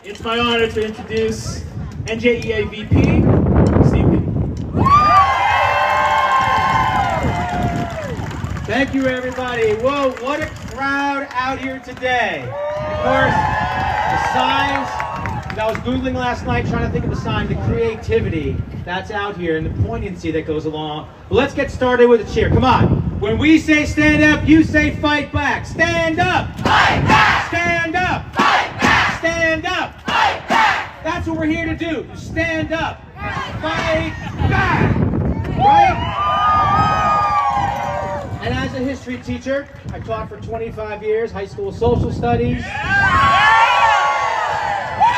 It's my honor to introduce NJEA VP, Steve. Thank you, everybody. Whoa, what a crowd out here today. Of course, the signs, I was Googling last night trying to think of the sign, the creativity that's out here and the poignancy that goes along. But let's get started with a cheer. Come on. When we say stand up, you say fight back. Stand up. Fight back. Stand up. Fight back. Stand up. Fight back. That's what we're here to do. To stand up. Fight back. Right? And as a history teacher, I taught for 25 years, high school social studies.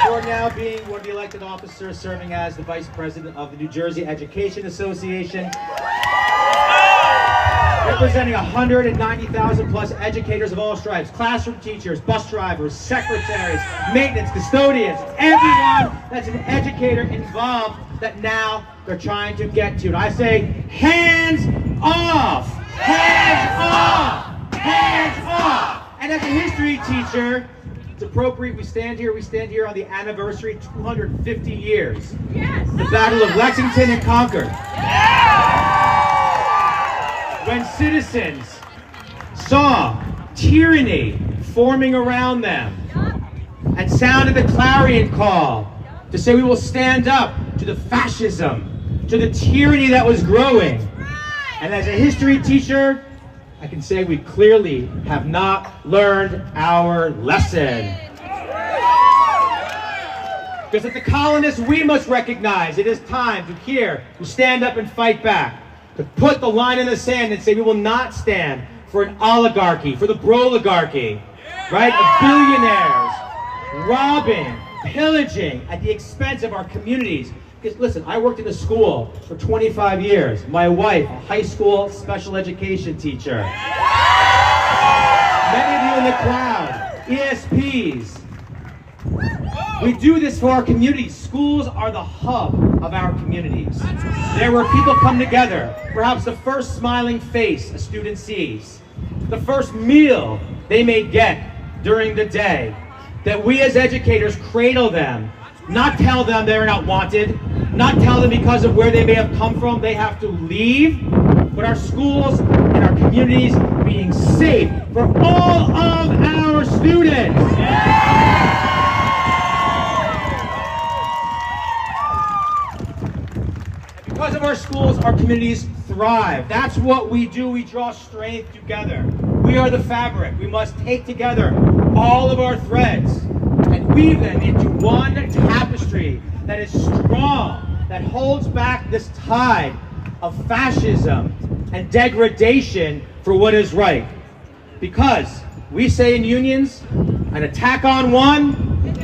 Before now being one of the elected officers serving as the Vice President of the New Jersey Education Association. Representing 190,000 plus educators of all stripes, classroom teachers, bus drivers, secretaries, maintenance, custodians, everyone that's an educator involved that now they're trying to get to. And I say, hands off! Hands off! Hands off! And as a history teacher, it's appropriate we stand here on the anniversary, 250 years. Yes. The Battle of Lexington and Concord. When citizens saw tyranny forming around them and sounded the clarion call to say we will stand up to the fascism, to the tyranny that was growing. And as a history teacher, I can say we clearly have not learned our lesson. Because as the colonists, we must recognize it is time to stand up and fight back. To put the line in the sand and say we will not stand for an oligarchy, for the broligarchy, right? Of billionaires robbing, pillaging at the expense of our communities. Because listen, I worked in a school for 25 years. My wife, a high school special education teacher. Many of you in the crowd, ESPs. We do this for our communities. Schools are the hub of our communities. They're where people come together. Perhaps the first smiling face a student sees. The first meal they may get during the day. That we as educators cradle them. Not tell them they're not wanted. Not tell them because of where they may have come from they have to leave. But our schools and our communities being safe for all of our students. Because of our schools, our communities thrive. That's what we do. We draw strength together. We are the fabric. We must take together all of our threads and weave them into one tapestry that is strong, that holds back this tide of fascism and degradation for what is right. Because we say in unions, an attack on one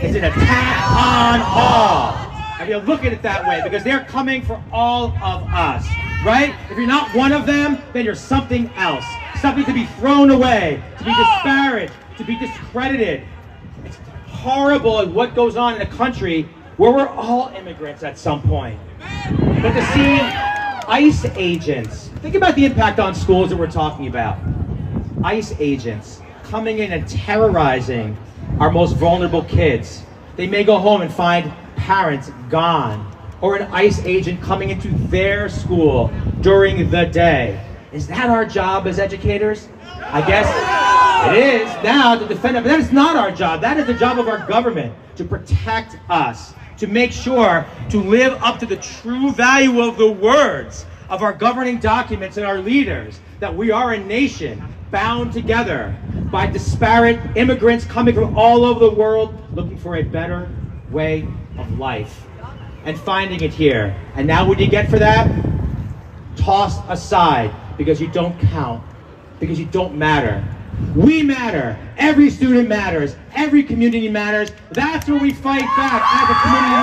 is an attack on all. And you look at it that way because they're coming for all of us, right? If you're not one of them, then you're something else. Something to be thrown away, to be disparaged, to be discredited. It's horrible at what goes on in a country where we're all immigrants at some point. But to see ICE agents, think about the impact on schools that we're talking about. ICE agents coming in and terrorizing our most vulnerable kids. They may go home and find parents gone, or an ICE agent coming into their school during the day. Is that our job as educators? I guess it is now to defend it, but that is not our job. That is the job of our government, to protect us, to make sure to live up to the true value of the words of our governing documents and our leaders, that we are a nation bound together by disparate immigrants coming from all over the world looking for a better way of life and finding it here. And now what do you get for that? Tossed aside because you don't count, because you don't matter. We matter. Every student matters. Every community matters. That's where we fight back at the community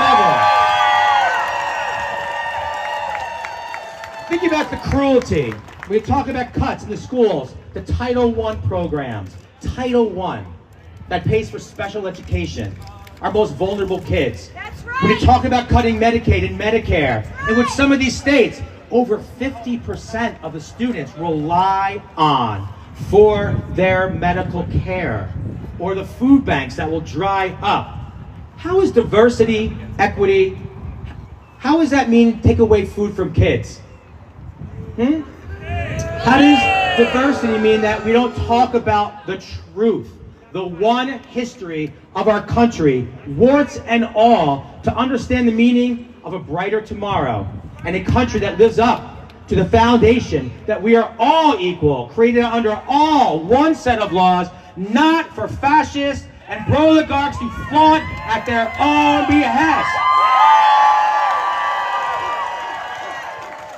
level. Think about the cruelty. We talk about cuts in the schools, the Title I programs. Title I, that pays for special education. Our most vulnerable kids. That's right. When you talk about cutting Medicaid and Medicare, in which some of these states, over 50% of the students rely on for their medical care, or the food banks that will dry up. How is diversity, equity, how does that mean take away food from kids? How does diversity mean that we don't talk about the truth, the one history of our country, warts and all, to understand the meaning of a brighter tomorrow and a country that lives up to the foundation that we are all equal, created under all one set of laws, not for fascists and oligarchs to flaunt at their own behest.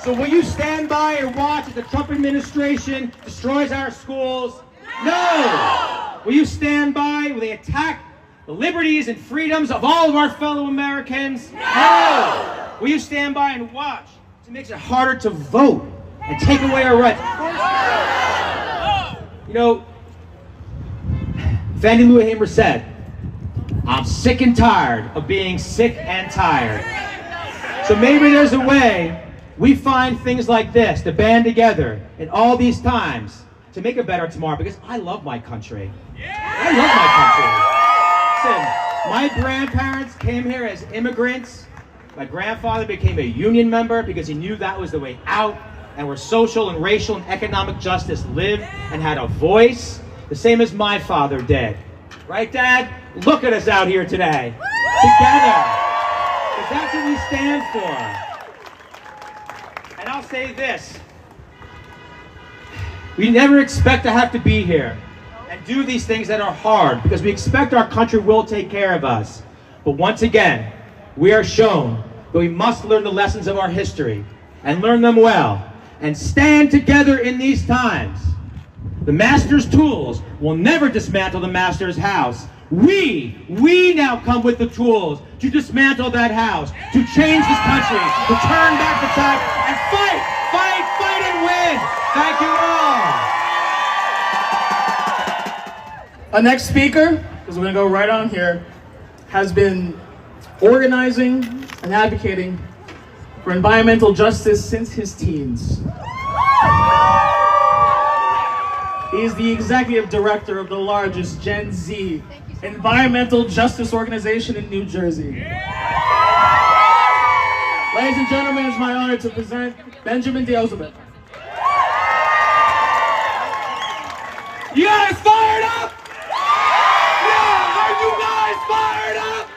So will you stand by and watch as the Trump administration destroys our schools? No! Will you stand by when they attack the liberties and freedoms of all of our fellow Americans? No! Will you stand by and watch as it makes it harder to vote and take away our rights? You know, Fannie Lou Hamer said, "I'm sick and tired of being sick and tired." So maybe there's a way we find things like this to band together in all these times to make a better tomorrow, because I love my country. I love my country. Listen, my grandparents came here as immigrants. My grandfather became a union member because he knew that was the way out, and where social and racial and economic justice lived and had a voice, the same as my father did. Right, Dad? Look at us out here today, together, because that's what we stand for. And I'll say this, we never expect to have to be here and do these things that are hard, because we expect our country will take care of us. But once again, we are shown that we must learn the lessons of our history and learn them well and stand together in these times. The master's tools will never dismantle the master's house. We now come with the tools to dismantle that house, to change this country, to turn back the tide, and fight and win. Thank you all. Our next speaker, because we're going to go right on here, has been organizing and advocating for environmental justice since his teens. He is the executive director of the largest Gen Z environmental justice organization in New Jersey. Ladies and gentlemen, it's my honor to present Benjamin Dziobek. You guys fired up? Yeah, are you guys fired up?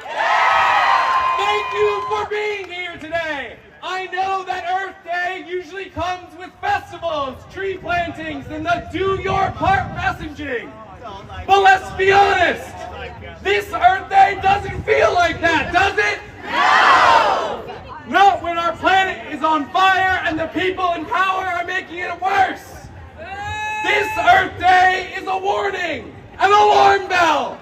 Thank you for being here today. I know that Earth Day usually comes with festivals, tree plantings, and the do your part messaging. But let's be honest, this Earth Day doesn't feel like that, does it? No! Not when our planet is on fire and the people in power are making it worse. This Earth Day is a warning, an alarm bell.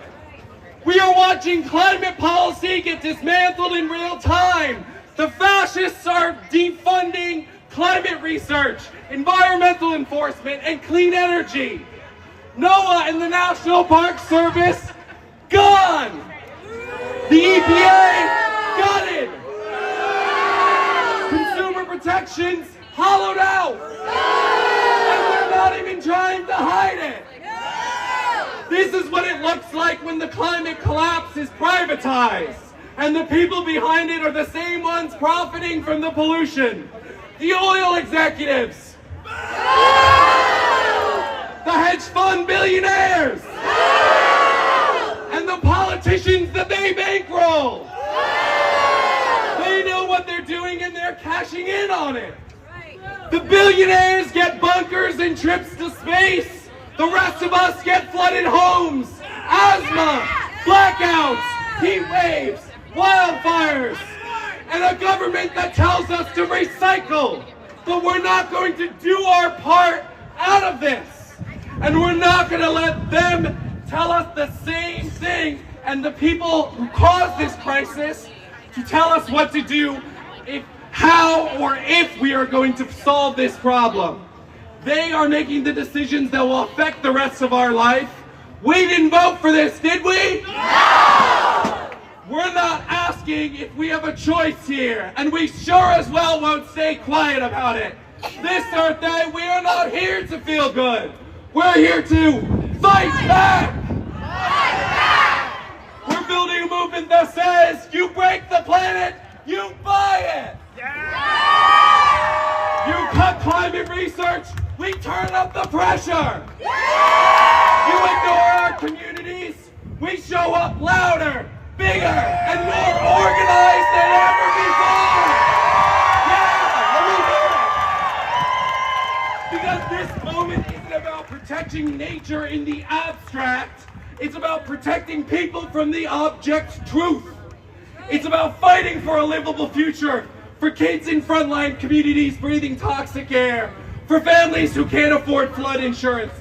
We are watching climate policy get dismantled in real time. The fascists are defunding climate research, environmental enforcement, and clean energy. NOAA and the National Park Service, gone. The EPA, gutted. Consumer protections, hollowed out. And we're not even trying to hide it. This is what it looks like when the climate collapse is privatized, and the people behind it are the same ones profiting from the pollution. The oil executives. The hedge fund billionaires. And the politicians that they bankroll. They know what they're doing and they're cashing in on it. The billionaires get bunkers and trips to space. The rest of us get flooded homes, asthma, blackouts, heat waves, wildfires, and a government that tells us to recycle. But we're not going to do our part out of this. And we're not going to let them tell us the same thing, and the people who caused this crisis to tell us what to do, how or if we are going to solve this problem. They are making the decisions that will affect the rest of our life. We didn't vote for this, did we? No! We're not asking if we have a choice here, and we sure as well won't stay quiet about it. This Earth Day, we are not here to feel good. We're here to fight back! Fight back! We're building a movement that says you break the planet, you buy it. You cut climate research, we turn up the pressure. You ignore our communities, we show up louder, bigger, and more organized than ever before. Yeah, let me hear it. Because this moment isn't about protecting nature in the abstract, it's about protecting people from the object's truth. It's about fighting for a livable future for kids in frontline communities breathing toxic air, for families who can't afford flood insurance,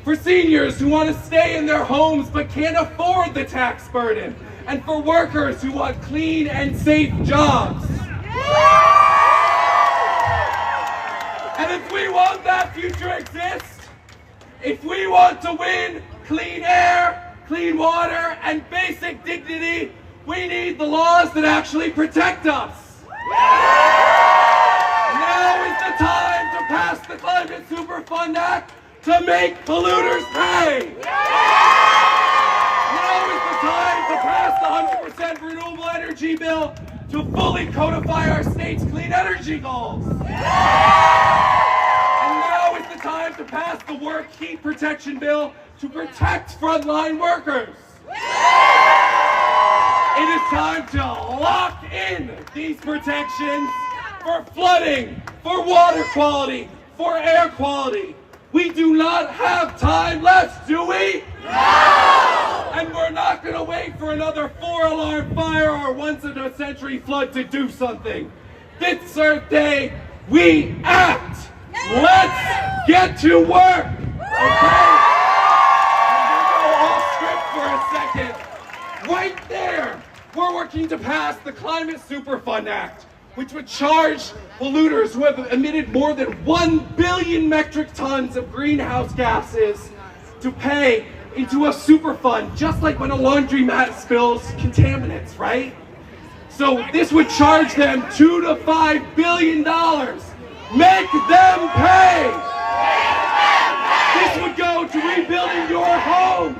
for seniors who want to stay in their homes but can't afford the tax burden, and for workers who want clean and safe jobs. And if we want that future to exist, if we want to win clean air, clean water, and basic dignity, we need the laws that actually protect us. Now is the time to pass the Climate Superfund Act to make polluters pay. Now is the time to pass the 100% renewable energy bill to fully codify our state's clean energy goals. And now is the time to pass the work heat protection bill to protect frontline workers. It is time to lock in these protections for flooding, for water quality, for air quality. We do not have time left, do we? No! And we're not going to wait for another 4-alarm fire or once-in-a-century flood to do something. This Earth Day, we act. Let's get to work. Okay? I'm going to go off script for a second. Right there, we're working to pass the Climate Superfund Act, which would charge polluters who have emitted more than 1 billion metric tons of greenhouse gases to pay into a superfund, just like when a laundromat spills contaminants, right? So this would charge them $2 to $5 billion. Make them pay! This would go to rebuilding your homes,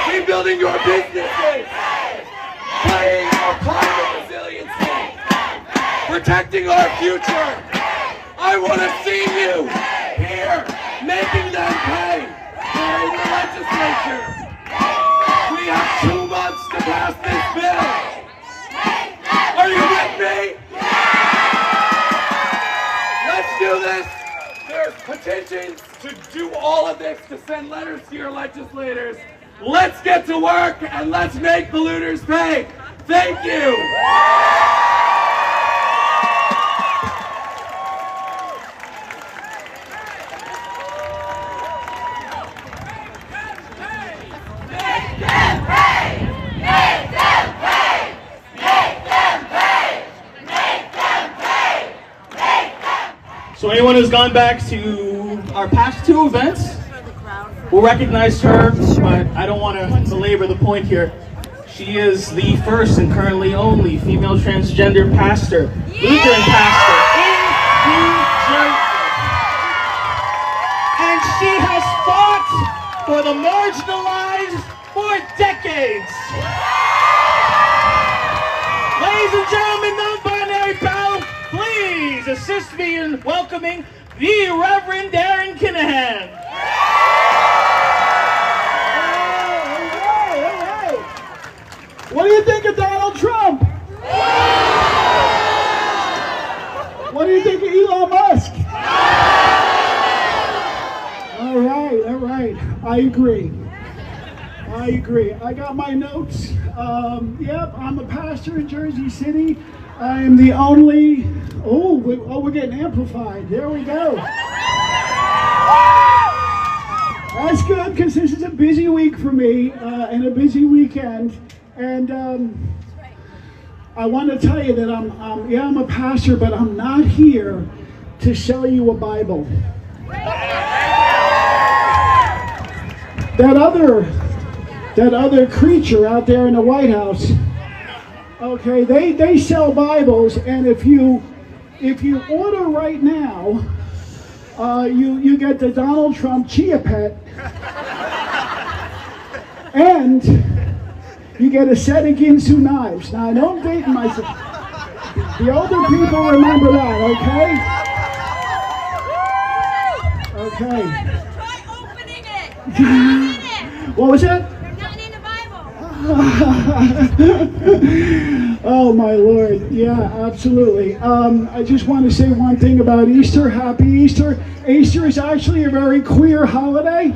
rebuilding your businesses, playing your climate resiliency, protecting our future. I want to see you here making them pay here in the legislature. We have 2 months to pass this bill. Are you with me? Let's do this. There's petitions to do all of this, to send letters to your legislators. Let's get to work and let's make polluters pay. Thank you. So anyone who's gone back to our past 2 events will recognize her, but I don't want to belabor the point here. She is the first and currently only female transgender pastor, Lutheran pastor in New Jersey. And she has fought for the marginalized for decades. Ladies and gentlemen, non-binary pal, please assist me in welcoming the Reverend Erin Kinahan. What do you think of Donald Trump? What do you think of Elon Musk? All right. I agree. I got my notes. Yep, I'm a pastor in Jersey City. I am the only... we're getting amplified. There we go. That's good, because this is a busy week for me and a busy weekend. And I want to tell you that I'm a pastor, but I'm not here to sell you a Bible. That other creature out there in the White House, okay, they sell Bibles, and if you order right now, you get the Donald Trump Chia Pet, and you get a set of Ginsu knives. Now, I don't date myself. The older people remember that, okay? Okay. Try opening it. They're not in it. What was that? They're not in the Bible. Oh my Lord, yeah, absolutely. I just want to say one thing about Easter. Happy Easter. Easter is actually a very queer holiday.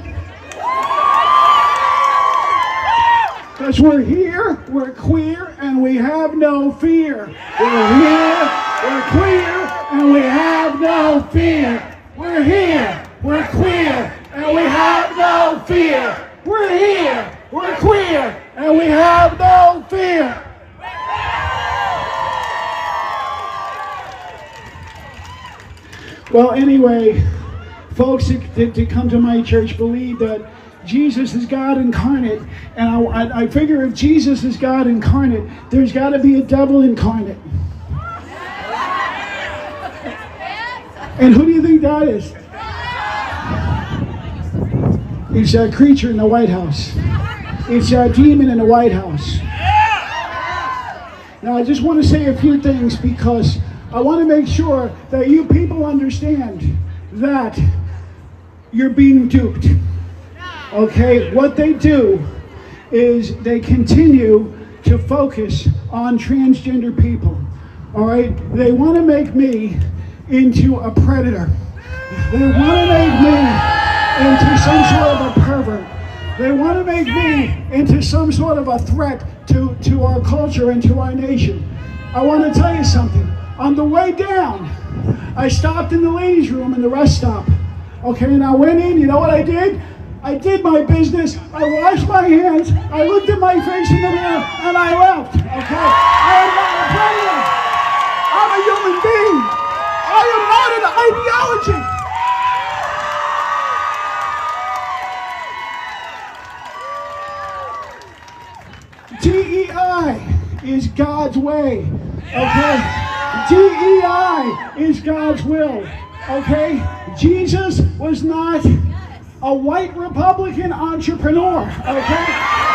Because we're here, we're queer, and we have no fear. We're here, we're queer, and we have no fear. We're here, we're queer, and we have no fear. We're here, we're queer, and we have no fear. Well, anyway, folks that come to my church believe that Jesus is God incarnate, and I figure if Jesus is God incarnate, there's got to be a devil incarnate. And who do you think that is? It's a creature in the White House. It's a demon in the White House. Now, I just want to say a few things because I want to make sure that you people understand that you're being duped. Okay, what they do is they continue to focus on transgender people. All right, they want to make me into a predator. They want to make me into some sort of a pervert. They want to make me into some sort of a threat to our culture and to our nation. I want to tell you something. On the way down, I stopped in the ladies' room in the rest stop. Okay, and I went in, you know what I did? I did my business, I washed my hands, I looked at my face in the mirror, and I left, okay? I am not a predator. I'm a human being. I am not an ideology. DEI is God's way, okay? DEI is God's will, okay? Jesus was not a white Republican entrepreneur, okay?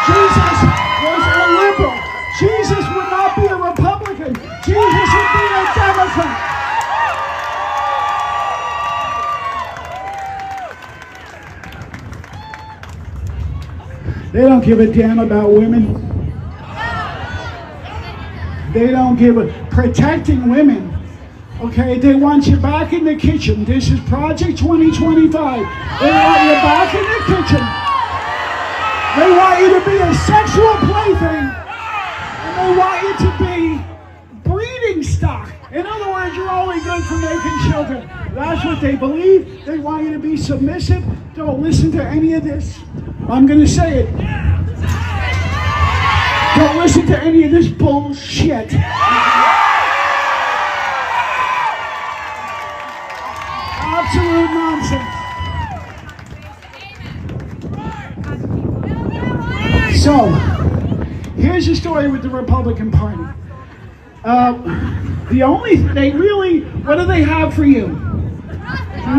Jesus was a liberal. Jesus would not be a Republican. Jesus would be a Democrat. They don't give a damn about women. They don't give a protecting women. Okay, they want you back in the kitchen. This is Project 2025. They want you back in the kitchen. They want you to be a sexual plaything. And they want you to be breeding stock. In other words, you're only good for making children. That's what they believe. They want you to be submissive. Don't listen to any of this. I'm going to say it. Don't listen to any of this bullshit. Absolute nonsense. So, here's the story with the Republican Party. What do they have for you?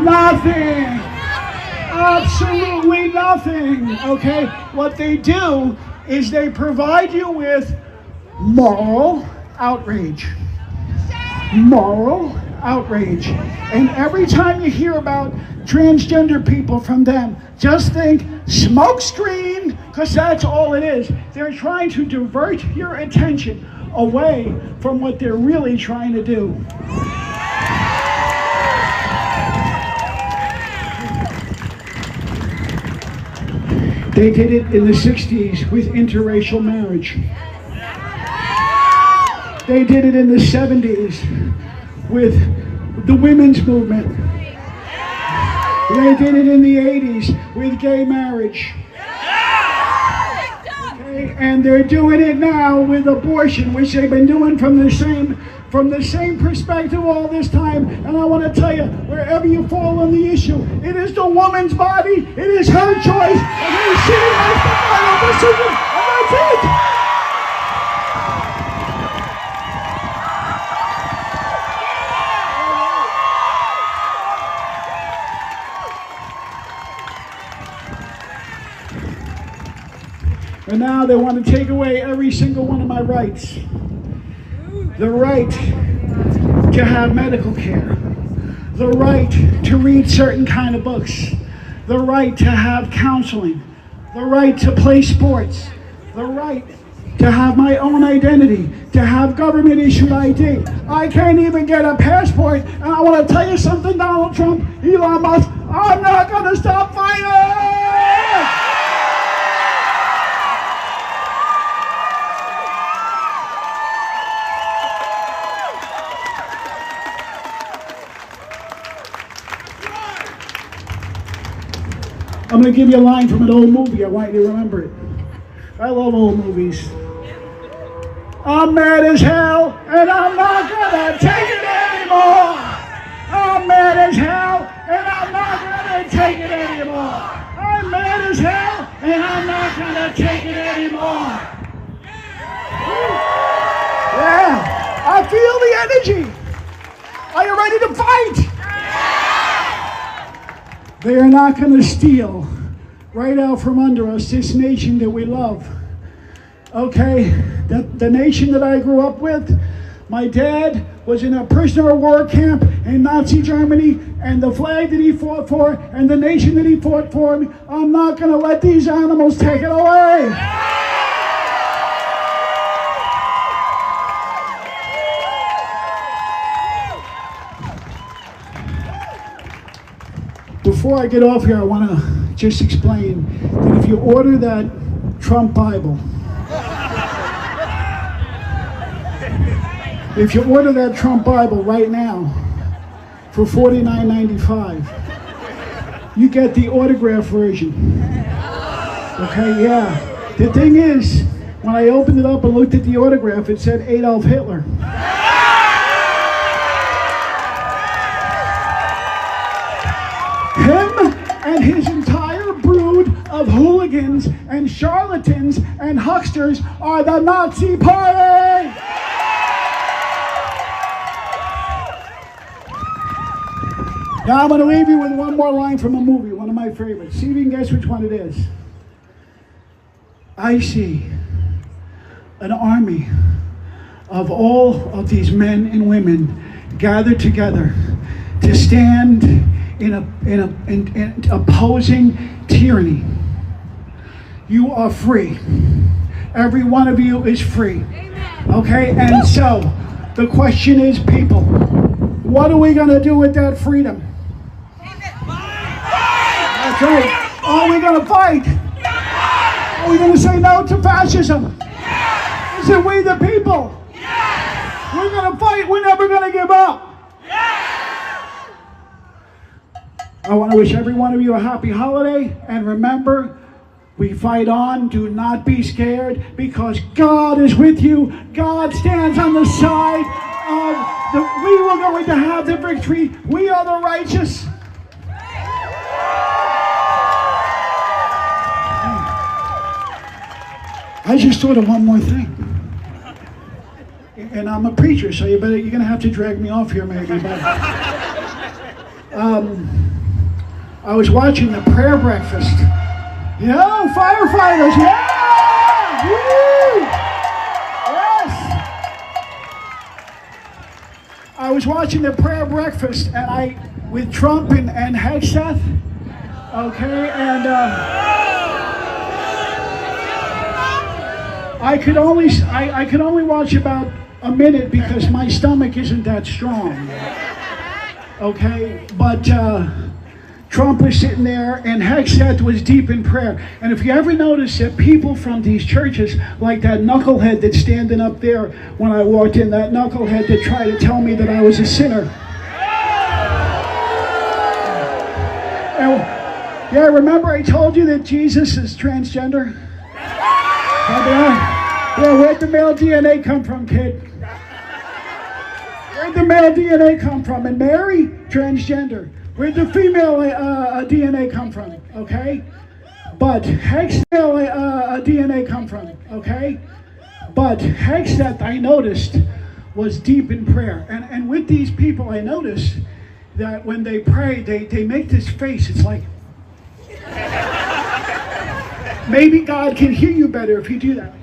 Nothing. Absolutely nothing. Okay? What they do is they provide you with moral outrage. Moral outrage. And every time you hear about transgender people from them, just think smoke screen, because that's all it is. They're trying to divert your attention away from what they're really trying to do. They did it in the 60s with interracial marriage. They did it in the 70s with the women's movement. They did it in the 80s with gay marriage. Okay? And they're doing it now with abortion, which they've been doing from the same perspective all this time. And I want to tell you, wherever you fall on the issue, it is the woman's body, it is her choice, and she makes the final decision, and that's it. And now they want to take away every single one of my rights. The right to have medical care. The right to read certain kind of books. The right to have counseling. The right to play sports. The right to have my own identity. To have government issued ID. I can't even get a passport. And I want to tell you something, Donald Trump, Elon Musk, I'm not going to stop fighting! I'm going to give you a line from an old movie. I want you to remember it. I love old movies. I'm mad as hell, and I'm not going to take it anymore. I'm mad as hell, and I'm not going to take it anymore. I'm mad as hell, and I'm not going to take it anymore. Yeah, I feel the energy. Are you ready to fight? They are not going to steal right out from under us this nation that we love. Okay, the nation that I grew up with, my dad was in a prisoner of war camp in Nazi Germany, and the flag that he fought for and the nation that he fought for, I'm not going to let these animals take it away. Before I get off here, I want to just explain that if you order that Trump Bible, if you order that Trump Bible right now for $49.95, you get the autographed version. Okay, yeah. The thing is, when I opened it up and looked at the autograph, it said Adolf Hitler. Him and his entire brood of hooligans and charlatans and hucksters are the Nazi Party! Now I'm going to leave you with one more line from a movie, one of my favorites. See if you can guess which one it is. I see an army of all of these men and women gathered together to stand in opposing tyranny. You are free. Every one of you is free. Okay? And so, the question is, people, what are we going to do with that freedom? That's right. Are we going to fight? Are we going to say no to fascism? Is it we the people? We're going to fight. We're never going to give up. I want to wish every one of you a happy holiday, and remember, we fight on. Do not be scared, because God is with you. God stands on the side of we are going to have the victory. We are the righteous. I just thought of one more thing. And I'm a preacher, so you're going to have to drag me off here maybe. But I was watching the prayer breakfast. You know, firefighters, yeah! Woo! Yes! I was watching the prayer breakfast, and with Trump and Hegseth, okay, and I could only watch about a minute because my stomach isn't that strong, okay, but Trump was sitting there, and Hegseth was deep in prayer. And if you ever notice that people from these churches, like that knucklehead that's standing up there when I walked in, that knucklehead that tried to tell me that I was a sinner. And, yeah, remember I told you that Jesus is transgender? Yeah, where'd the male DNA come from, kid? Where'd the male DNA come from? And Mary, transgender. Where'd the female DNA come from? Okay, but DNA come from? Okay, but Hegseth, I noticed, was deep in prayer, and with these people, I noticed that when they pray, they make this face. It's like Maybe God can hear you better if you do that.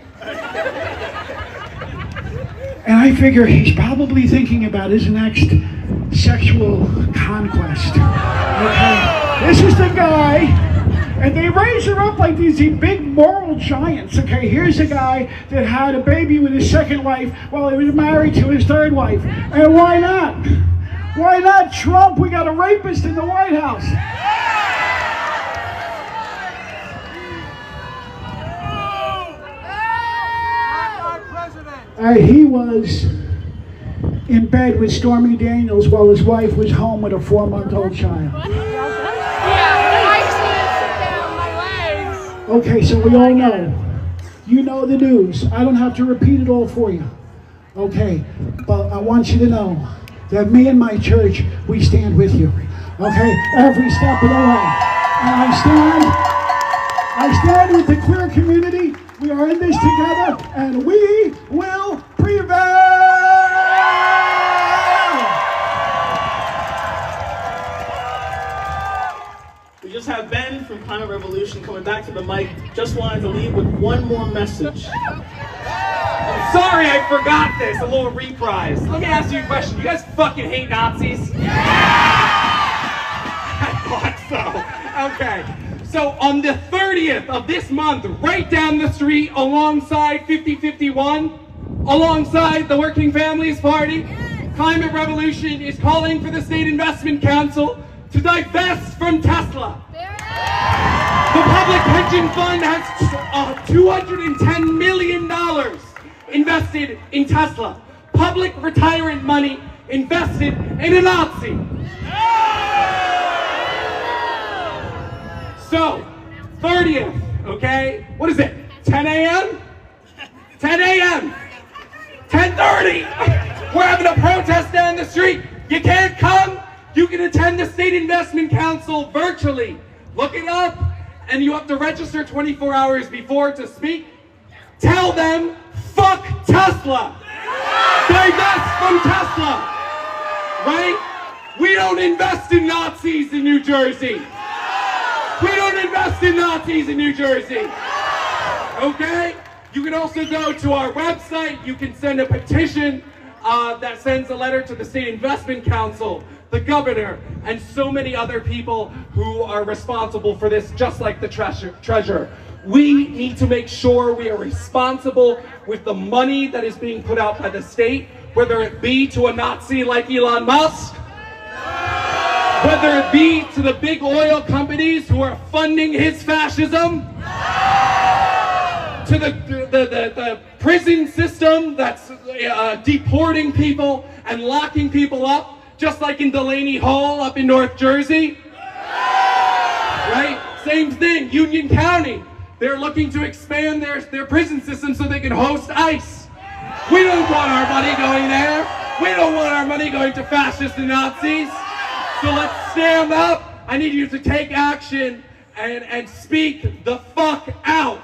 And I figure he's probably thinking about his next sexual conquest. Okay, this is the guy, and they raise her up like these big moral giants. Okay, here's a guy that had a baby with his second wife while he was married to his third wife. And why not? Why not Trump? We got a rapist in the White House. He was in bed with Stormy Daniels while his wife was home with a 4-month-old child. Okay, so we all know. You know the news. I don't have to repeat it all for you. Okay, but I want you to know that me and my church, we stand with you. Okay, every step of the way. And I stand with the queer community. We are in this together, and we will prevail! We just have Ben from Climate Revolution coming back to the mic. Just wanted to leave with one more message. I'm sorry I forgot this, a little reprise. Let me ask you a question. You guys fucking hate Nazis? I thought so. Okay. So on the 30th of this month, right down the street alongside 5051, alongside the Working Families Party, Climate Revolution is calling for the State Investment Council to divest from Tesla. The Public Pension Fund has $210 million invested in Tesla. Public retirement money invested in a Nazi. So, 30th, okay? What is it? 10 a.m.? 10 a.m. 10:30. We're having a protest down the street. You can't come. You can attend the State Investment Council virtually. Look it up, and you have to register 24 hours before to speak. Tell them, fuck Tesla. Divest from Tesla. Right? We don't invest in Nazis in New Jersey. We don't invest in Nazis in New Jersey. Okay? You can also go to our website. You can send a petition that sends a letter to the State Investment Council, the governor, and so many other people who are responsible for this, just like the treasurer. We need to make sure we are responsible with the money that is being put out by the state, whether it be to a Nazi like Elon Musk, whether it be to the big oil companies who are funding his fascism, to the prison system that's deporting people and locking people up, just like in Delaney Hall up in North Jersey. Right? Same thing, Union County. They're looking to expand their prison system so they can host ICE. We don't want our money going there. We don't want our money going to fascists and Nazis. So let's stand up. I need you to take action and speak the fuck out.